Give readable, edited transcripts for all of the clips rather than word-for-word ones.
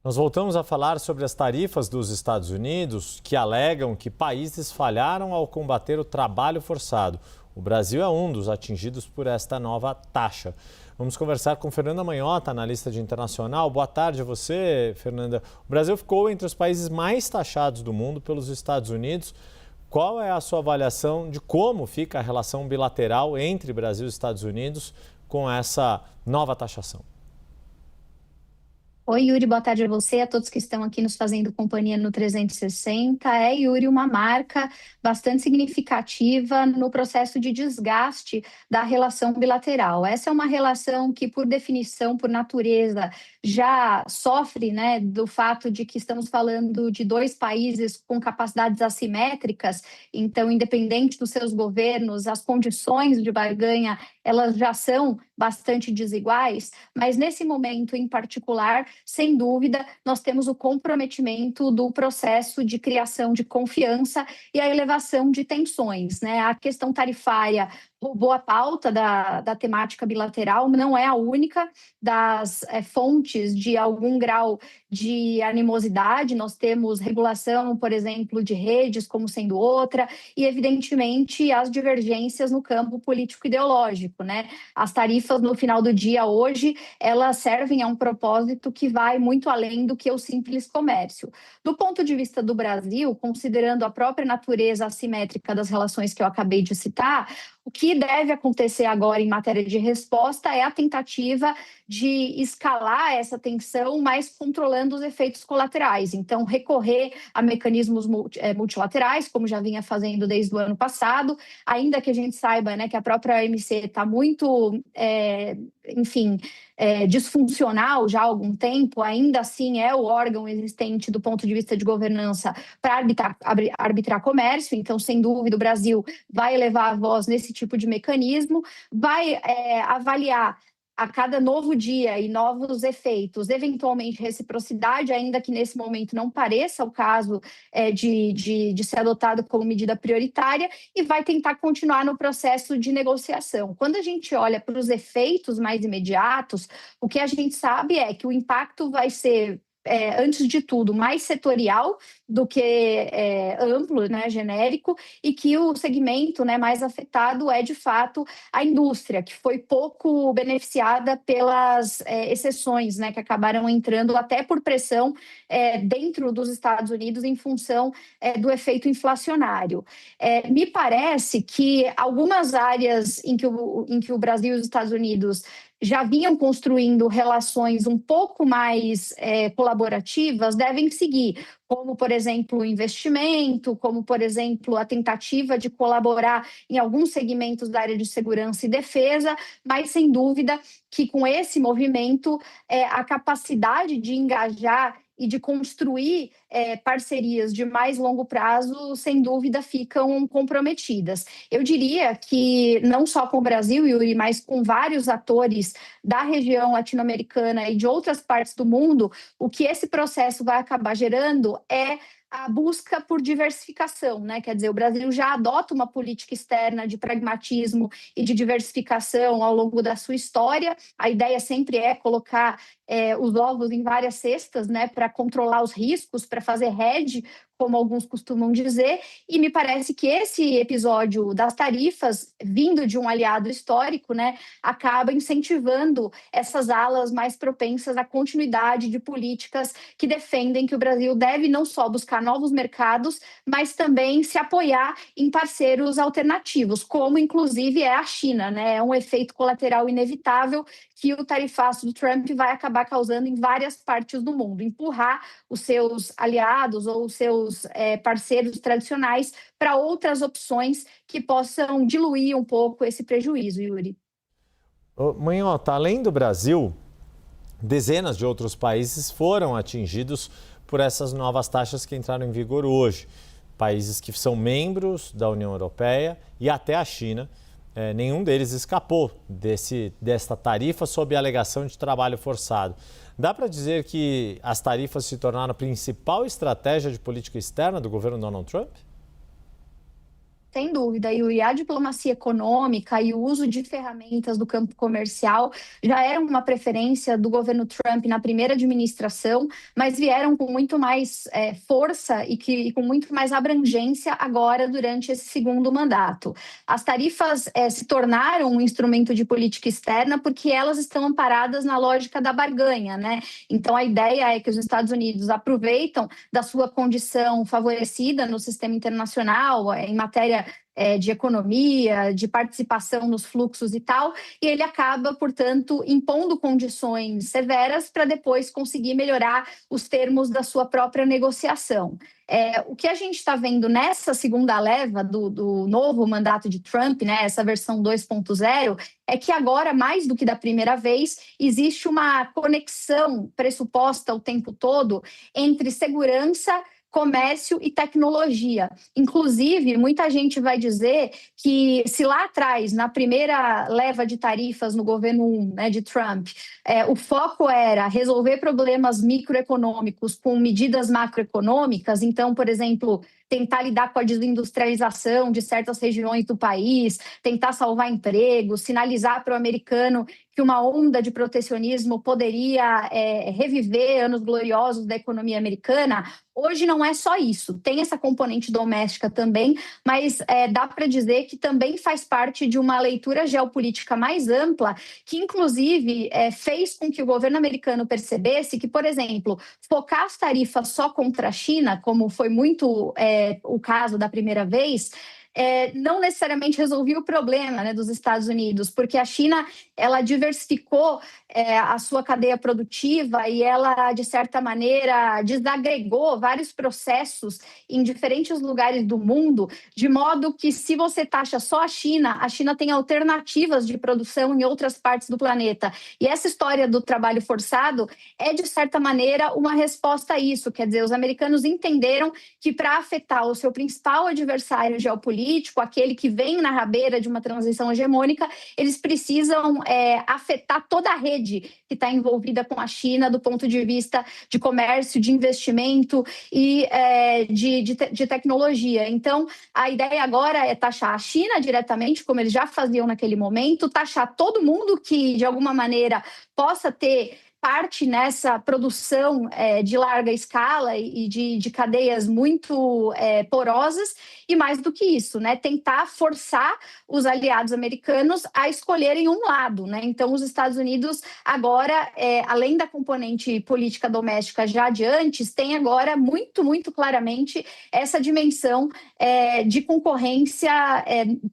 Nós voltamos a falar sobre as tarifas dos Estados Unidos, que alegam que países falharam ao combater o trabalho forçado. O Brasil é um dos atingidos por esta nova taxa. Vamos conversar com Fernanda Manhota, analista de internacional. Boa tarde a você, Fernanda. O Brasil ficou entre os países mais taxados do mundo pelos Estados Unidos. Qual é a sua avaliação de como fica a relação bilateral entre Brasil e Estados Unidos com essa nova taxação? Oi, Yuri, boa tarde a você, a todos que estão aqui nos fazendo companhia no 360. Yuri, uma marca bastante significativa no processo de desgaste da relação bilateral. Essa é uma relação que, por definição, por natureza, já sofre, né, do fato de que estamos falando de dois países com capacidades assimétricas, então, independente dos seus governos, as condições de barganha, elas já são bastante desiguais, mas nesse momento em particular, sem dúvida, nós temos o comprometimento do processo de criação de confiança e a elevação de tensões, né? A questão tarifária roubou a pauta da temática bilateral, não é a única das fontes de algum grau de animosidade. Nós temos regulação, por exemplo, de redes como sendo outra, e evidentemente as divergências no campo político-ideológico, né? As tarifas no final do dia hoje, elas servem a um propósito que vai muito além do que o simples comércio. Do ponto de vista do Brasil, considerando a própria natureza assimétrica das relações que eu acabei de citar, o que deve acontecer agora em matéria de resposta é a tentativa de escalar essa tensão, mas controlando os efeitos colaterais. Então, recorrer a mecanismos multilaterais, como já vinha fazendo desde o ano passado, ainda que a gente saiba, né, que a própria OMC está muito, disfuncional já há algum tempo, ainda assim é o órgão existente do ponto de vista de governança para arbitrar comércio. Então, sem dúvida, o Brasil vai elevar a voz nesse tipo de mecanismo, vai avaliar a cada novo dia e novos efeitos, eventualmente reciprocidade, ainda que nesse momento não pareça o caso de ser adotado como medida prioritária, e vai tentar continuar no processo de negociação. Quando a gente olha para os efeitos mais imediatos, o que a gente sabe é que o impacto vai ser, antes de tudo, mais setorial do que amplo, né, genérico, e que o segmento, né, mais afetado é, de fato, a indústria, que foi pouco beneficiada pelas exceções, né, que acabaram entrando até por pressão dentro dos Estados Unidos em função do efeito inflacionário. Me parece que algumas áreas em que o Brasil e os Estados Unidos já vinham construindo relações um pouco mais colaborativas, devem seguir, como, por exemplo, o investimento, como, por exemplo, a tentativa de colaborar em alguns segmentos da área de segurança e defesa, mas, sem dúvida, que com esse movimento, a capacidade de engajar e de construir parcerias de mais longo prazo, sem dúvida, ficam comprometidas. Eu diria que não só com o Brasil, Yuri, mas com vários atores da região latino-americana e de outras partes do mundo, o que esse processo vai acabar gerando é a busca por diversificação, né? Quer dizer, o Brasil já adota uma política externa de pragmatismo e de diversificação ao longo da sua história. A ideia sempre é colocar os ovos em várias cestas, né, para controlar os riscos, para fazer hedge, como alguns costumam dizer, e me parece que esse episódio das tarifas, vindo de um aliado histórico, né, acaba incentivando essas alas mais propensas à continuidade de políticas que defendem que o Brasil deve não só buscar novos mercados, mas também se apoiar em parceiros alternativos, como inclusive é a China, né? É um efeito colateral inevitável que o tarifaço do Trump vai acabar causando em várias partes do mundo, empurrar os seus aliados ou os seus parceiros tradicionais para outras opções que possam diluir um pouco esse prejuízo, Yuri. Manhota, além do Brasil, dezenas de outros países foram atingidos por essas novas taxas que entraram em vigor hoje. Países que são membros da União Europeia e até a China. Nenhum deles escapou desta tarifa sob a alegação de trabalho forçado. Dá para dizer que as tarifas se tornaram a principal estratégia de política externa do governo Donald Trump? Sem dúvida, e a diplomacia econômica e o uso de ferramentas do campo comercial já eram uma preferência do governo Trump na primeira administração, mas vieram com muito mais força e com muito mais abrangência agora durante esse segundo mandato. As tarifas se tornaram um instrumento de política externa porque elas estão amparadas na lógica da barganha, né? Então, a ideia é que os Estados Unidos aproveitam da sua condição favorecida no sistema internacional, em matéria de economia, de participação nos fluxos e tal, e ele acaba, portanto, impondo condições severas para depois conseguir melhorar os termos da sua própria negociação. O que a gente está vendo nessa segunda leva do novo mandato de Trump, né, essa versão 2.0, é que agora, mais do que da primeira vez, existe uma conexão pressuposta o tempo todo entre segurança, comércio e tecnologia. Inclusive, muita gente vai dizer que se lá atrás, na primeira leva de tarifas no governo 1, né, de Trump, o foco era resolver problemas microeconômicos com medidas macroeconômicas, então, por exemplo, tentar lidar com a desindustrialização de certas regiões do país, tentar salvar empregos, sinalizar para o americano que uma onda de protecionismo poderia reviver anos gloriosos da economia americana. Hoje não é só isso, tem essa componente doméstica também, mas dá para dizer que também faz parte de uma leitura geopolítica mais ampla, que inclusive fez com que o governo americano percebesse que, por exemplo, focar as tarifas só contra a China, como foi muito o caso da primeira vez, não necessariamente resolvia o problema, né, dos Estados Unidos, porque a China ela diversificou a sua cadeia produtiva e ela, de certa maneira, desagregou vários processos em diferentes lugares do mundo, de modo que, se você taxa só a China tem alternativas de produção em outras partes do planeta. E essa história do trabalho forçado é, de certa maneira, uma resposta a isso. Quer dizer, os americanos entenderam que, para afetar o seu principal adversário geopolítico, aquele que vem na rabeira de uma transição hegemônica, eles precisam afetar toda a rede que está envolvida com a China do ponto de vista de comércio, de investimento e de tecnologia. Então, a ideia agora é taxar a China diretamente, como eles já faziam naquele momento, taxar todo mundo que, de alguma maneira, possa ter parte nessa produção de larga escala e de cadeias muito porosas, e mais do que isso, né, tentar forçar os aliados americanos a escolherem um lado, né? Então, os Estados Unidos agora, além da componente política doméstica já de antes, tem agora muito, muito claramente essa dimensão de concorrência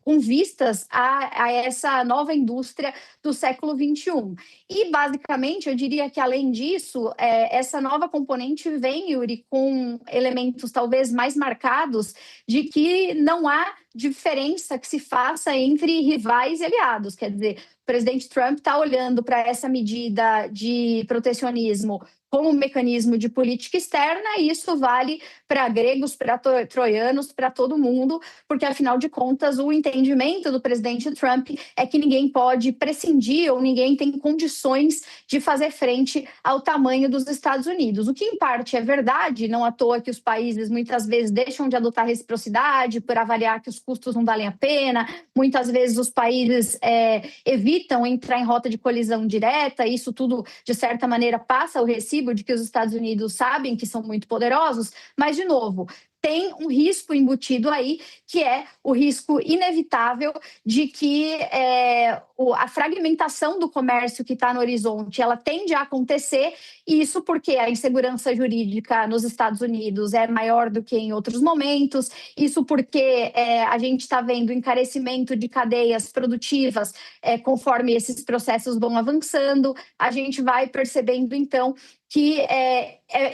com vistas a essa nova indústria do século XXI. E, basicamente, eu diria que, além disso, essa nova componente vem, Yuri, com elementos talvez mais marcados de que não há diferença que se faça entre rivais e aliados. Quer dizer, o presidente Trump está olhando para essa medida de protecionismo como um mecanismo de política externa, e isso vale para gregos, para troianos, para todo mundo, porque, afinal de contas, o entendimento do presidente Trump é que ninguém pode prescindir ou ninguém tem condições de fazer frente ao tamanho dos Estados Unidos. O que, em parte, é verdade, não à toa que os países muitas vezes deixam de adotar reciprocidade por avaliar que os custos não valem a pena, muitas vezes os países evitam entrar em rota de colisão direta, e isso tudo, de certa maneira, passa o recibo de que os Estados Unidos sabem que são muito poderosos, mas, de novo, tem um risco embutido aí, que é o risco inevitável de que a fragmentação do comércio que está no horizonte, ela tende a acontecer, e isso porque a insegurança jurídica nos Estados Unidos é maior do que em outros momentos, isso porque a gente está vendo encarecimento de cadeias produtivas conforme esses processos vão avançando, a gente vai percebendo, então, que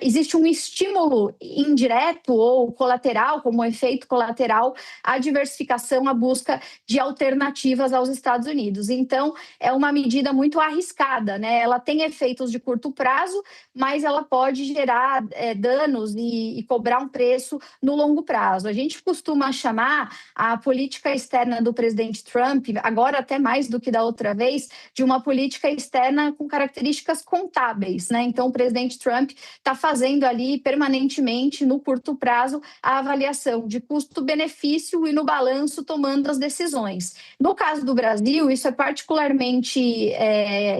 existe um estímulo indireto ou colateral, como efeito colateral, à diversificação, à busca de alternativas aos Estados Unidos. Então, é uma medida muito arriscada, né? Ela tem efeitos de curto prazo, mas ela pode gerar danos e cobrar um preço no longo prazo. A gente costuma chamar a política externa do presidente Trump, agora até mais do que da outra vez, de uma política externa com características contábeis, né? Então, o presidente Trump está fazendo ali permanentemente, no curto prazo, a avaliação de custo-benefício e no balanço tomando as decisões. No caso do Brasil, isso é particularmente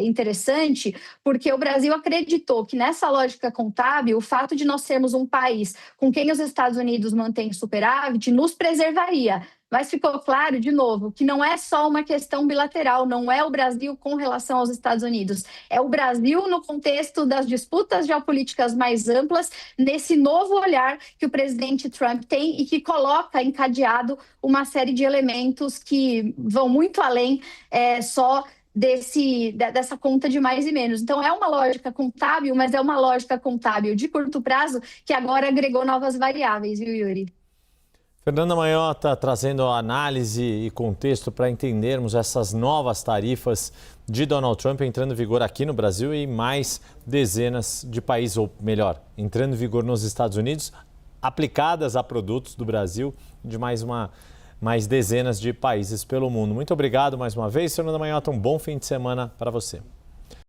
interessante, porque o Brasil acreditou que nessa lógica contábil, o fato de nós sermos um país com quem os Estados Unidos mantêm superávit nos preservaria. Mas ficou claro, de novo, que não é só uma questão bilateral, não é o Brasil com relação aos Estados Unidos, é o Brasil no contexto das disputas geopolíticas mais amplas, nesse novo olhar que o presidente Trump tem e que coloca encadeado uma série de elementos que vão muito além só dessa conta de mais e menos. Então, é uma lógica contábil, mas é uma lógica contábil de curto prazo que agora agregou novas variáveis, viu, Yuri? Fernanda Manhota trazendo a análise e contexto para entendermos essas novas tarifas de Donald Trump entrando em vigor aqui no Brasil e mais dezenas de países, ou melhor, entrando em vigor nos Estados Unidos, aplicadas a produtos do Brasil de mais dezenas de países pelo mundo. Muito obrigado mais uma vez, Fernanda Manhota, um bom fim de semana para você.